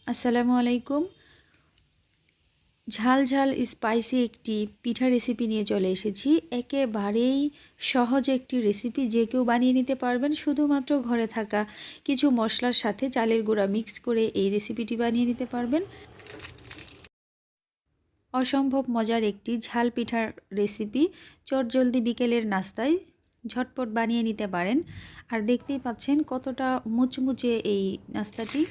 আসসালামু আলাইকুম। ঝাল ঝাল স্পাইসি একটি পিঠা রেসিপি নিয়ে চলে এসেছি। একেবারেই সহজ একটি রেসিপি, যে কেউ বানিয়ে নিতে পারবেন। শুধুমাত্র ঘরে থাকা কিছু মশলার সাথে চালের গুঁড়া মিক্স করে এই রেসিপিটি বানিয়ে নিতে পারবেন। অসম্ভব মজার একটি ঝাল পিঠার রেসিপি চটজলদি বিকেলের নাস্তায় ঝটপট বানিয়ে নিতে পারেন। আর দেখতেই পাচ্ছেন কতটা মুচমুচে এই নাস্তাটি।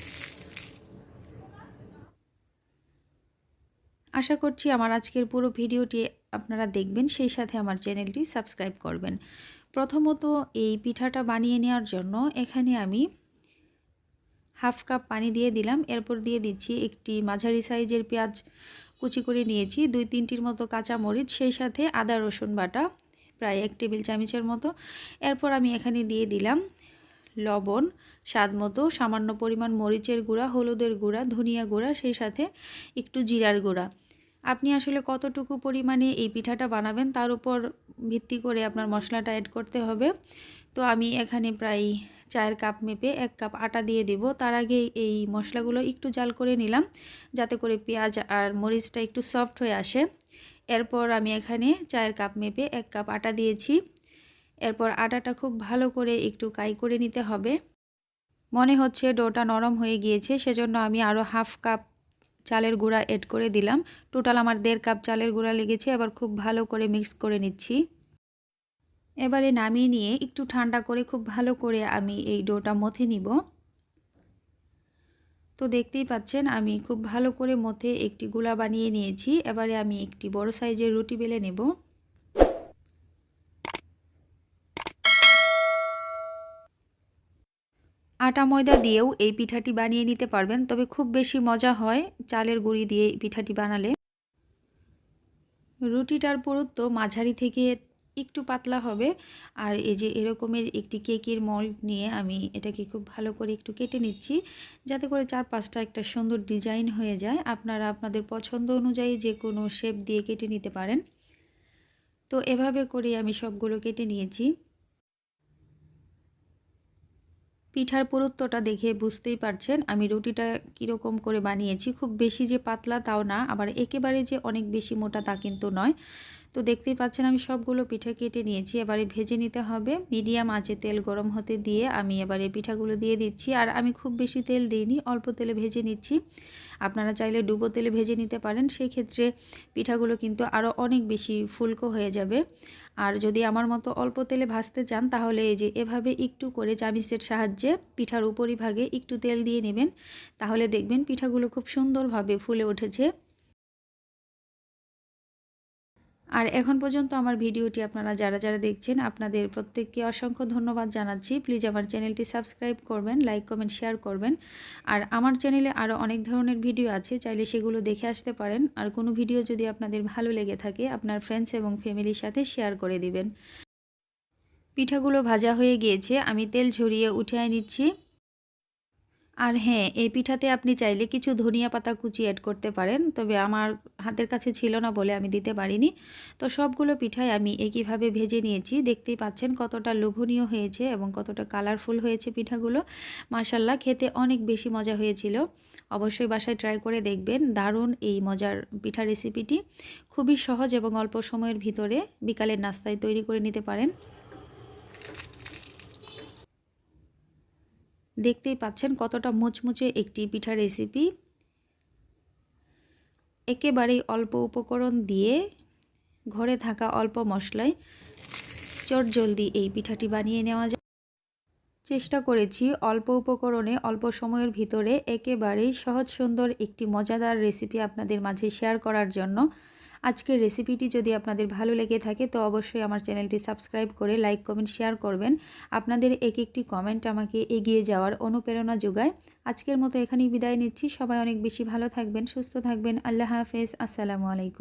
আশা করছি আমার আজকের পুরো ভিডিওটি আপনারা দেখবেন, সেই সাথে আমার চ্যানেলটি সাবস্ক্রাইব করবেন। প্রথমত এই পিঠাটা বানিয়ে নেওয়ার জন্য এখানে আমি হাফ কাপ পানি দিয়ে দিলাম। এরপর দিয়ে দিচ্ছি একটি মাঝারি সাইজের পেঁয়াজ কুচি করে নিয়েছি, 2-3টির মতো কাঁচা মরিচ, সেই সাথে আদা রসুন বাটা প্রায় 1 টেবিল চামচের মতো। এরপর আমি এখানে দিয়ে দিলাম লবণ স্বাদ মতো, সামান্য পরিমাণ মরিচের গুঁড়া, হলুদের গুঁড়া, ধনিয়া গুঁড়া, সেই সাথে একটু জিরার গুঁড়া। আপনি আসলে কতটুকু পরিমাণে এই পিঠাটা বানাবেন তার উপর ভিত্তি করে আপনার মশলাটা অ্যাড করতে হবে। তো আমি এখানে প্রায় 4 কাপ মেপে 1 কাপ আটা দিয়ে দেব। তার আগে এই মশলাগুলো একটু জাল করে নিলাম, যাতে করে পেঁয়াজ আর মরিচটা একটু সফট হয়ে আসে। এরপর আমি এখানে 4 কাপ মেপে 1 কাপ আটা দিয়েছি। এরপর আটাটা খুব ভালো করে একটু কাই করে নিতে হবে। মনে হচ্ছে ডোটা নরম হয়ে গিয়েছে, সেজন্য আমি আরও হাফ কাপ চালের গুঁড়া এড করে দিলাম। টোটাল আমার 1.5 কাপ চালের গুঁড়া লেগেছে। এবার খুব ভালো করে মিক্স করে নিচ্ছি। এবারে নামিয়ে নিয়ে একটু ঠান্ডা করে খুব ভালো করে আমি এই ডোটা মথে নিব। তো দেখতেই পাচ্ছেন আমি খুব ভালো করে মথে একটি গোলা বানিয়ে নিয়েছি। এবারে আমি একটি বড় সাইজের রুটি বেলে নেব। আটা ময়দা দিয়েও এই পিঠাটি বানিয়ে নিতে পারবেন, তবে খুব বেশি মজা হয় চালের গুঁড়ি দিয়ে এই পিঠাটি বানালে। রুটিটার পুরুত্ব মাঝারি থেকে একটু পাতলা হবে। আর এই যে এরকমের একটি কেকের মোল্ড নিয়ে আমি এটাকে খুব ভালো করে একটু কেটে নিচ্ছি, যাতে করে চারপাশটা একটা সুন্দর ডিজাইন হয়ে যায়। আপনারা আপনাদের পছন্দ অনুযায়ী যে কোনো শেপ দিয়ে কেটে নিতে পারেন। তো এভাবে করে আমি সবগুলো কেটে নিয়েছি। পিঠার পুরুত্বটা দেখে বুঝতেই পারছেন আমি রুটিটা কীরকম করে বানিয়েছি। খুব বেশি যে পাতলা তাও না, আবার একেবারে যে অনেক বেশি মোটা তা কিন্তু নয়। তো দেখতেই পাচ্ছেন আমি সবগুলো পিঠা কেটে নিয়েছি। এবারে ভেজে নিতে হবে। মিডিয়াম আঁচে তেল গরম হতে দিয়ে আমি এবারে পিঠাগুলো দিয়ে দিচ্ছি। আর আমি খুব বেশি তেল দিইনি, অল্প তেলে ভেজে নিচ্ছি। আপনারা চাইলে ডুবো তেলে ভেজে নিতে পারেন, সেই ক্ষেত্রে পিঠাগুলো কিন্তু আরও অনেক বেশি ফুলকো হয়ে যাবে। আর যদি আমার মতো অল্প তেলে ভাজতে চান, তাহলে এই যে এভাবে একটু করে চামিচের সাহায্যে পিঠার উপরিভাগে একটু তেল দিয়ে নেবেন, তাহলে দেখবেন পিঠাগুলো খুব সুন্দরভাবে ফুলে উঠেছে। আর এখন পর্যন্ত আমার ভিডিওটি আপনারা যারা যারা দেখছেন, আপনাদের প্রত্যেককে অসংখ্য ধন্যবাদ জানাচ্ছি। প্লিজ আমার চ্যানেলটি সাবস্ক্রাইব করবেন, লাইক কমেন্ট শেয়ার করবেন। আর আমার চ্যানেলে আরও অনেক ধরনের ভিডিও আছে, চাইলে সেগুলো দেখে আসতে পারেন। আর কোনো ভিডিও যদি আপনাদের ভালো লেগে থাকে, আপনার ফ্রেন্ডস এবং ফ্যামিলির সাথে শেয়ার করে দিবেন। পিঠাগুলো ভাজা হয়ে গিয়েছে, আমি তেল ঝরিয়ে উঠিয়ে নিচ্ছি। আর হ্যাঁ, এই পিঠাতে আপনি চাইলে কিছু ধনিয়া পাতা কুচি অ্যাড করতে পারেন, তবে আমার হাতের কাছে ছিল না বলে আমি দিতে পারিনি। তো সবগুলো পিঠাই আমি একইভাবে ভেজে নিয়েছি। দেখতেই পাচ্ছেন কতটা লোভনীয় হয়েছে এবং কতটা কালারফুল হয়েছে পিঠাগুলো। মাশাআল্লাহ, খেতে অনেক বেশি মজা হয়েছিল। অবশ্যই বাসায় ট্রাই করে দেখবেন। দারুণ এই মজার পিঠা রেসিপিটি খুবই সহজ এবং অল্প সময়ের ভিতরে বিকালের নাস্তায় তৈরি করে নিতে পারেন। দেখতেই পাচ্ছেন কতটা মুচমুচে একটি পিঠা রেসিপি। একেবারেই অল্প উপকরণ দিয়ে, ঘরে থাকা অল্প মশলায় চটজলদি এই পিঠাটি বানিয়ে নেওয়া যায়। চেষ্টা করেছি অল্প উপকরণে অল্প সময়ের ভিতরে একেবারেই সহজ সুন্দর একটি মজাদার রেসিপি আপনাদের মাঝে শেয়ার করার জন্য। আজকের রেসিপিটি যদি আপনাদের ভালো লেগে থাকে, তো অবশ্যই আমার চ্যানেলটি সাবস্ক্রাইব করে লাইক কমেন্ট শেয়ার করবেন। আপনাদের এক একটি কমেন্ট আমাকে এগিয়ে যাওয়ার অনুপ্রেরণা যোগায়। আজকের মতো এখানেই বিদায় নিচ্ছি। সবাই অনেক বেশি ভালো থাকবেন, সুস্থ থাকবেন। আল্লাহ হাফেজ। আসসালামু আলাইকুম।